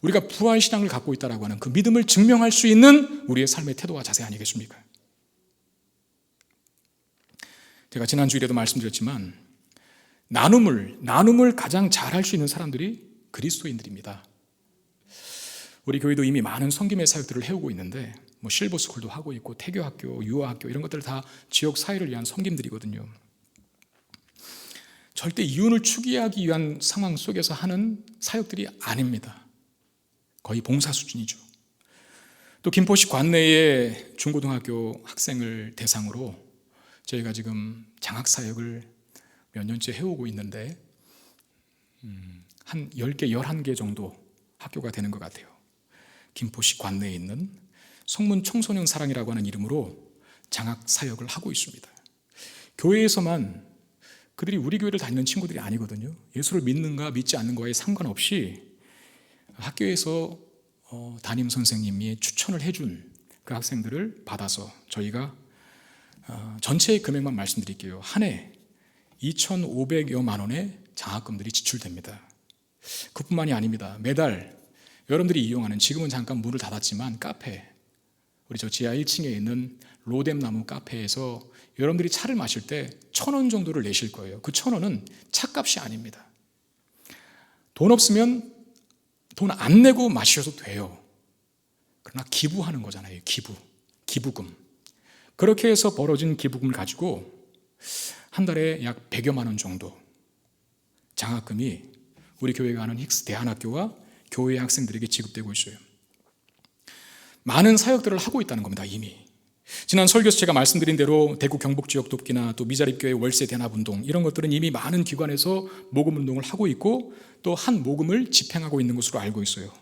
A: 우리가 부활신앙을 갖고 있다고 하는 그 믿음을 증명할 수 있는 우리의 삶의 태도와 자세 아니겠습니까? 제가 지난 주일에도 말씀드렸지만 나눔을 가장 잘할 수 있는 사람들이 그리스도인들입니다. 우리 교회도 이미 많은 섬김의 사역들을 해오고 있는데 실버스쿨도 하고 있고 태교학교, 유아학교 이런 것들 다 지역 사회를 위한 섬김들이거든요. 절대 이윤을 추구하기 위한 상황 속에서 하는 사역들이 아닙니다. 거의 봉사 수준이죠. 또 김포시 관내의 중고등학교 학생을 대상으로 저희가 지금 장학사역을 몇 년째 해오고 있는데 한 10개, 11개 정도 학교가 되는 것 같아요. 김포시 관내에 있는 성문 청소년 사랑이라고 하는 이름으로 장학사역을 하고 있습니다. 교회에서만 그들이 우리 교회를 다니는 친구들이 아니거든요. 예수를 믿는가 믿지 않는가에 상관없이 학교에서 담임 선생님이 추천을 해준 그 학생들을 받아서 저희가 전체의 금액만 말씀드릴게요. 한 해 2,500여만 원의 장학금들이 지출됩니다. 그뿐만이 아닙니다. 매달 여러분들이 이용하는, 지금은 잠깐 문을 닫았지만 카페, 우리 저 지하 1층에 있는 로뎀나무 카페에서 여러분들이 차를 마실 때 1,000원 정도를 내실 거예요. 그 1,000원은 차값이 아닙니다. 돈 없으면 돈 안 내고 마셔도 돼요. 그러나 기부하는 거잖아요. 기부금. 그렇게 해서 벌어진 기부금을 가지고 한 달에 약 100여만 원 정도 장학금이 우리 교회가 하는 힉스 대한학교와 교회 학생들에게 지급되고 있어요. 많은 사역들을 하고 있다는 겁니다. 이미 지난 설교에서 제가 말씀드린 대로 대구 경북지역 돕기나 또 미자립교회 월세 대납운동 이런 것들은 이미 많은 기관에서 모금운동을 하고 있고 또 한 모금을 집행하고 있는 것으로 알고 있어요.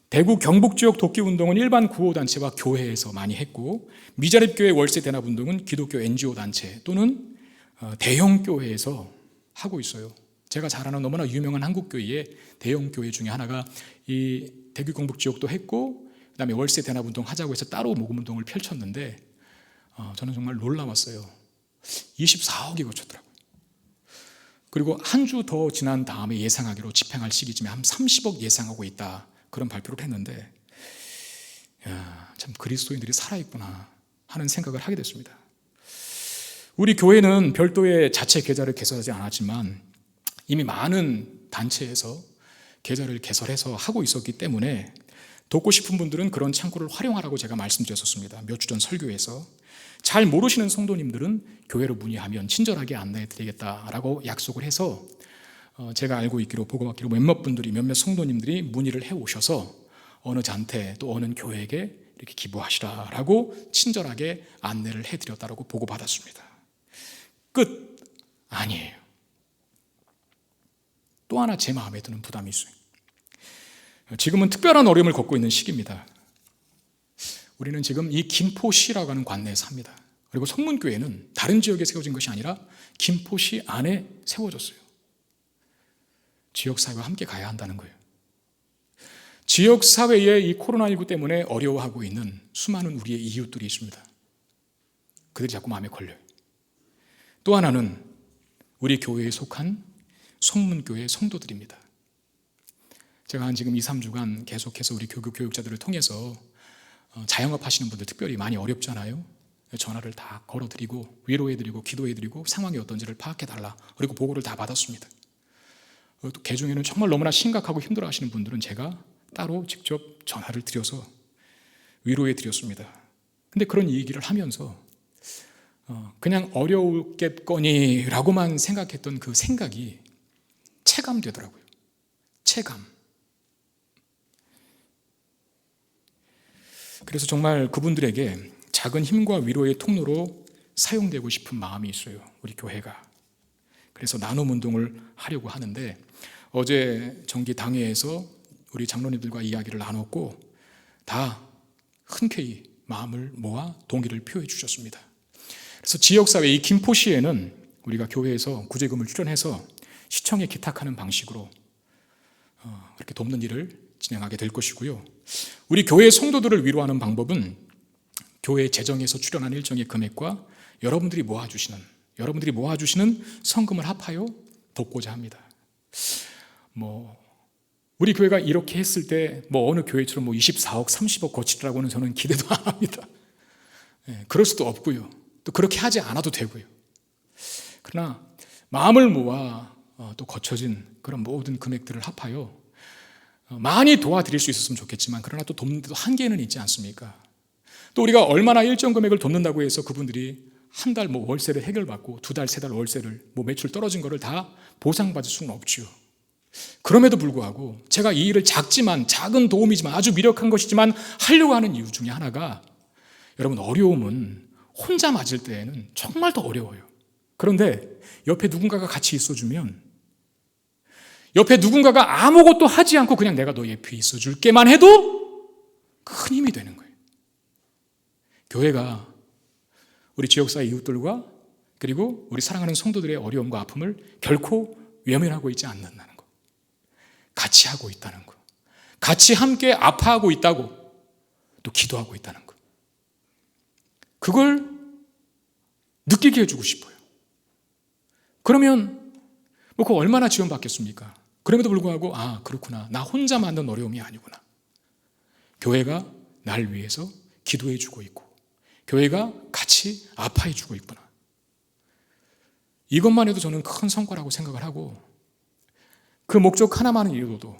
A: 대구 경북지역 돕기운동은 일반 구호단체와 교회에서 많이 했고, 미자립교회 월세 대납운동은 기독교 NGO단체 또는 대형교회에서 하고 있어요. 제가 잘 아는 너무나 유명한 한국교회의 대형교회 중에 하나가 이 대구 경북지역도 했고 그 다음에 월세 대납운동 하자고 해서 따로 모금운동을 펼쳤는데 저는 정말 놀라웠어요. 24억이 거쳤더라고요. 그리고 한 주 더 지난 다음에 예상하기로 집행할 시기쯤에 한 30억 예상하고 있다, 그런 발표를 했는데 참 그리스도인들이 살아있구나 하는 생각을 하게 됐습니다. 우리 교회는 별도의 자체 계좌를 개설하지 않았지만 이미 많은 단체에서 계좌를 개설해서 하고 있었기 때문에 돕고 싶은 분들은 그런 창구를 활용하라고 제가 말씀드렸었습니다. 몇 주 전 설교에서. 잘 모르시는 성도님들은 교회로 문의하면 친절하게 안내해 드리겠다라고 약속을 해서 제가 알고 있기로, 보고받기로 몇몇 성도님들이 문의를 해오셔서 어느 잔태 또 어느 교회에게 이렇게 기부하시라라고 친절하게 안내를 해드렸다라고 보고받았습니다. 끝 아니에요. 또 하나 제 마음에 드는 부담이 있어요. 지금은 특별한 어려움을 겪고 있는 시기입니다. 우리는 지금 이 김포시라고 하는 관내에 삽니다. 그리고 성문교회는 다른 지역에 세워진 것이 아니라 김포시 안에 세워졌어요. 지역사회와 함께 가야 한다는 거예요. 지역사회에 이 코로나19 때문에 어려워하고 있는 수많은 우리의 이웃들이 있습니다. 그들이 자꾸 마음에 걸려요. 또 하나는 우리 교회에 속한 성문교회 성도들입니다. 제가 한 지금 2, 3주간 계속해서 우리 교구 교육자들을 통해서 자영업 하시는 분들 특별히 많이 어렵잖아요. 전화를 다 걸어드리고 위로해드리고 기도해드리고 상황이 어떤지를 파악해달라, 그리고 보고를 다 받았습니다. 또 개중에는 정말 너무나 심각하고 힘들어하시는 분들은 제가 따로 직접 전화를 드려서 위로해드렸습니다. 근데 그런 얘기를 하면서 그냥 어려울겠거니라고만 생각했던 그 생각이 체감되더라고요. 체감. 그래서 정말 그분들에게 작은 힘과 위로의 통로로 사용되고 싶은 마음이 있어요, 우리 교회가. 그래서 나눔 운동을 하려고 하는데 어제 정기 당회에서 우리 장로님들과 이야기를 나눴고 다 흔쾌히 마음을 모아 동의를 표해 주셨습니다. 그래서 지역사회 이 김포시에는 우리가 교회에서 구제금을 출연해서 시청에 기탁하는 방식으로 그렇게 돕는 일을 진행하게 될 것이고요. 우리 교회 성도들을 위로하는 방법은 교회 재정에서 출연한 일정의 금액과 여러분들이 모아주시는 성금을 합하여 돕고자 합니다. 우리 교회가 이렇게 했을 때 어느 교회처럼 24억, 30억 거치더라고는 저는 기대도 안 합니다. 그럴 수도 없고요. 또 그렇게 하지 않아도 되고요. 그러나 마음을 모아 또 거쳐진 그런 모든 금액들을 합하여 많이 도와드릴 수 있었으면 좋겠지만, 그러나 또 돕는데도 한계는 있지 않습니까? 또 우리가 얼마나 일정 금액을 돕는다고 해서 그분들이 한 달 월세를 해결받고 두 달, 세 달 월세를 매출 떨어진 거를 다 보상받을 수는 없죠. 그럼에도 불구하고 제가 이 일을 작은 도움이지만 아주 미력한 것이지만 하려고 하는 이유 중에 하나가, 여러분, 어려움은 혼자 맞을 때에는 정말 더 어려워요. 그런데 옆에 누군가가 같이 있어주면, 옆에 누군가가 아무것도 하지 않고 그냥 내가 너 옆에 있어줄게만 해도 큰 힘이 되는 거예요. 교회가 우리 지역사회 이웃들과 그리고 우리 사랑하는 성도들의 어려움과 아픔을 결코 외면하고 있지 않는다는 거, 같이 하고 있다는 거, 같이 함께 아파하고 있다고, 또 기도하고 있다는 거, 그걸 느끼게 해주고 싶어요. 그러면 그거 얼마나 지원받겠습니까? 그럼에도 불구하고 그렇구나, 나 혼자 만든 어려움이 아니구나, 교회가 날 위해서 기도해 주고 있고 교회가 같이 아파해 주고 있구나, 이것만 해도 저는 큰 성과라고 생각을 하고, 그 목적 하나만을 이루어도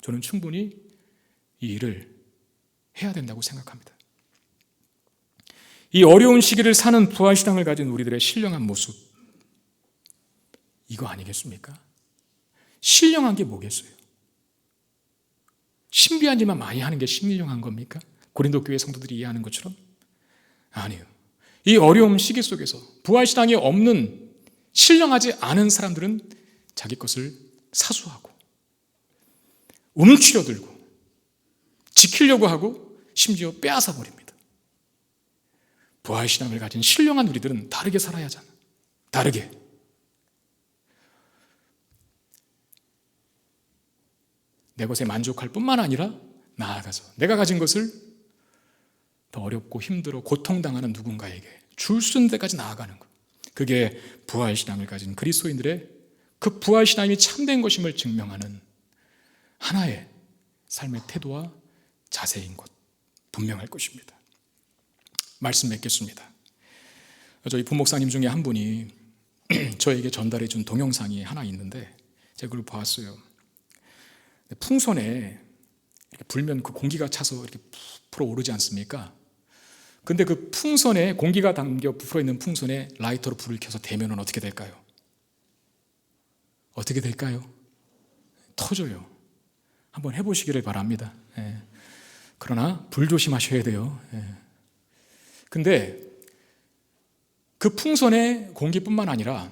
A: 저는 충분히 이 일을 해야 된다고 생각합니다. 이 어려운 시기를 사는 부활신앙을 가진 우리들의 신령한 모습, 이거 아니겠습니까? 신령한 게 뭐겠어요? 신비한 일만 많이 하는 게 신령한 겁니까? 고린도 교회 성도들이 이해하는 것처럼? 아니요. 이 어려움 시기 속에서 부활신앙이 없는, 신령하지 않은 사람들은 자기 것을 사수하고 움츠려 들고 지키려고 하고 심지어 빼앗아 버립니다. 부활신앙을 가진 신령한 우리들은 다르게 살아야 하잖아. 다르게. 내 것에 만족할 뿐만 아니라 나아가서 내가 가진 것을 더 어렵고 힘들어 고통당하는 누군가에게 줄 수 있는 데까지 나아가는 것, 그게 부활신앙을 가진 그리스도인들의 그 부활신앙이 참된 것임을 증명하는 하나의 삶의 태도와 자세인 것, 분명할 것입니다. 말씀 맺겠습니다. 저희 부목사님 중에 한 분이 저에게 전달해 준 동영상이 하나 있는데 제가 그걸 봤어요. 풍선에 이렇게 불면 그 공기가 차서 이렇게 부풀어 오르지 않습니까? 근데 그 풍선에, 공기가 담겨 부풀어 있는 풍선에 라이터로 불을 켜서 대면은 어떻게 될까요? 어떻게 될까요? 터져요. 한번 해보시기를 바랍니다. 그러나 불 조심하셔야 돼요. 근데 그 풍선의 공기뿐만 아니라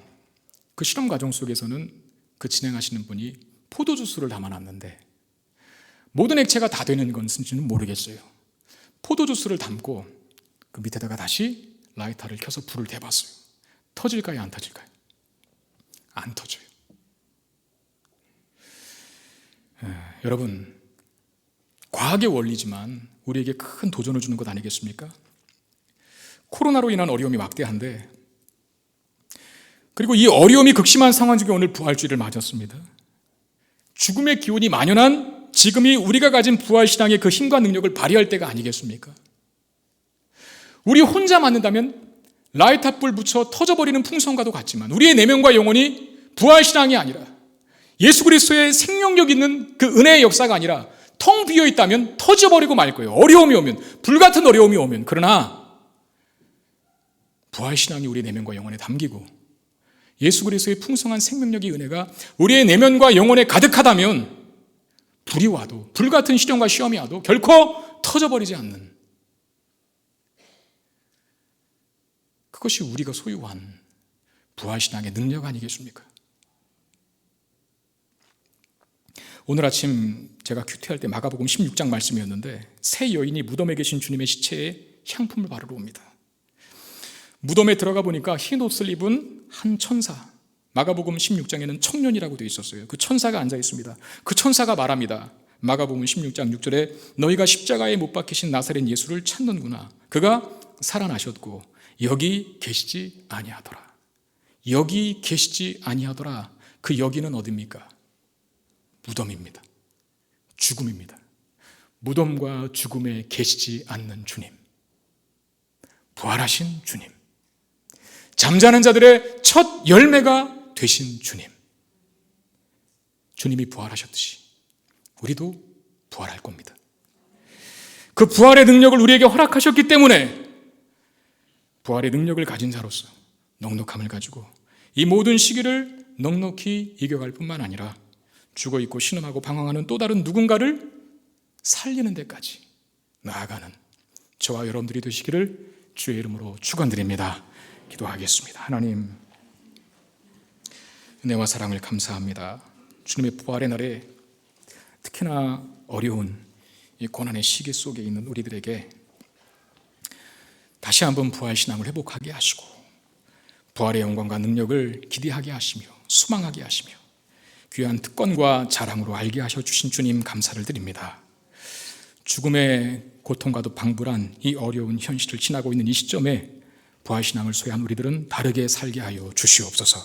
A: 그 실험 과정 속에서는 그 진행하시는 분이 포도주스를 담아놨는데 모든 액체가 다 되는 건지는 모르겠어요. 포도주스를 담고 그 밑에다가 다시 라이터를 켜서 불을 대봤어요. 터질까요? 안 터질까요? 안 터져요. 여러분, 과학의 원리지만 우리에게 큰 도전을 주는 것 아니겠습니까? 코로나로 인한 어려움이 막대한데, 그리고 이 어려움이 극심한 상황 중에 오늘 부활주의를 맞았습니다. 죽음의 기운이 만연한 지금이 우리가 가진 부활신앙의 그 힘과 능력을 발휘할 때가 아니겠습니까? 우리 혼자 맞는다면 라이터불 붙여 터져버리는 풍선과도 같지만 우리의 내면과 영혼이 부활신앙이 아니라 예수 그리스도의 생명력 있는 그 은혜의 역사가 아니라 텅 비어 있다면 터져버리고 말 거예요. 어려움이 오면, 불같은 어려움이 오면. 그러나 부활신앙이 우리의 내면과 영혼에 담기고 예수 그리스도의 풍성한 생명력의 은혜가 우리의 내면과 영혼에 가득하다면 불이 와도, 불같은 시련과 시험이 와도 결코 터져버리지 않는, 그것이 우리가 소유한 부활신앙의 능력 아니겠습니까? 오늘 아침 제가 큐티할 때 마가복음 16장 말씀이었는데 새 여인이 무덤에 계신 주님의 시체에 향품을 바르러 옵니다. 무덤에 들어가 보니까 흰 옷을 입은 한 천사, 마가복음 16장에는 청년이라고 되어 있었어요. 그 천사가 앉아 있습니다. 그 천사가 말합니다. 마가복음 16장 6절에 너희가 십자가에 못 박히신 나사렛 예수를 찾는구나. 그가 살아나셨고 여기 계시지 아니하더라. 여기 계시지 아니하더라. 그 여기는 어디입니까? 무덤입니다. 죽음입니다. 무덤과 죽음에 계시지 않는 주님, 부활하신 주님, 잠자는 자들의 첫 열매가 되신 주님, 주님이 부활하셨듯이 우리도 부활할 겁니다. 그 부활의 능력을 우리에게 허락하셨기 때문에 부활의 능력을 가진 자로서 넉넉함을 가지고 이 모든 시기를 넉넉히 이겨갈 뿐만 아니라 죽어있고 신음하고 방황하는 또 다른 누군가를 살리는 데까지 나아가는 저와 여러분들이 되시기를 주의 이름으로 축원드립니다. 기도하겠습니다. 하나님, 은혜와 사랑을 감사합니다. 주님의 부활의 날에 특히나 어려운 이 고난의 시기 속에 있는 우리들에게 다시 한번 부활신앙을 회복하게 하시고 부활의 영광과 능력을 기대하게 하시며 소망하게 하시며 귀한 특권과 자랑으로 알게 하셔 주신 주님 감사를 드립니다. 죽음의 고통과도 방불한 이 어려운 현실을 지나고 있는 이 시점에 부활신앙을 소유한 우리들은 다르게 살게 하여 주시옵소서.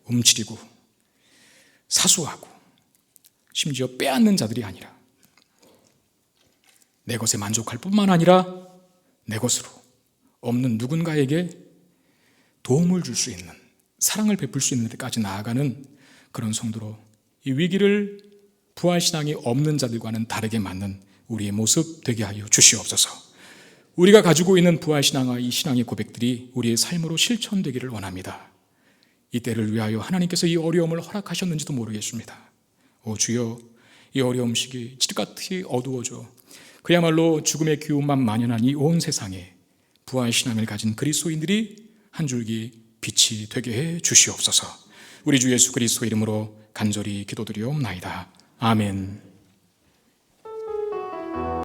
A: 움츠리고 사수하고 심지어 빼앗는 자들이 아니라 내 것에 만족할 뿐만 아니라 내 것으로 없는 누군가에게 도움을 줄 수 있는, 사랑을 베풀 수 있는 데까지 나아가는 그런 성도로 이 위기를 부활신앙이 없는 자들과는 다르게 맞는 우리의 모습 되게 하여 주시옵소서. 우리가 가지고 있는 부활신앙과 이 신앙의 고백들이 우리의 삶으로 실천되기를 원합니다. 이때를 위하여 하나님께서 이 어려움을 허락하셨는지도 모르겠습니다. 오 주여, 이 어려움 시기 칠흑같이 어두워져 그야말로 죽음의 기운만 만연한 이 온 세상에 부활신앙을 가진 그리스도인들이 한 줄기 빛이 되게 해 주시옵소서. 우리 주 예수 그리스도 이름으로 간절히 기도드리옵나이다. 아멘.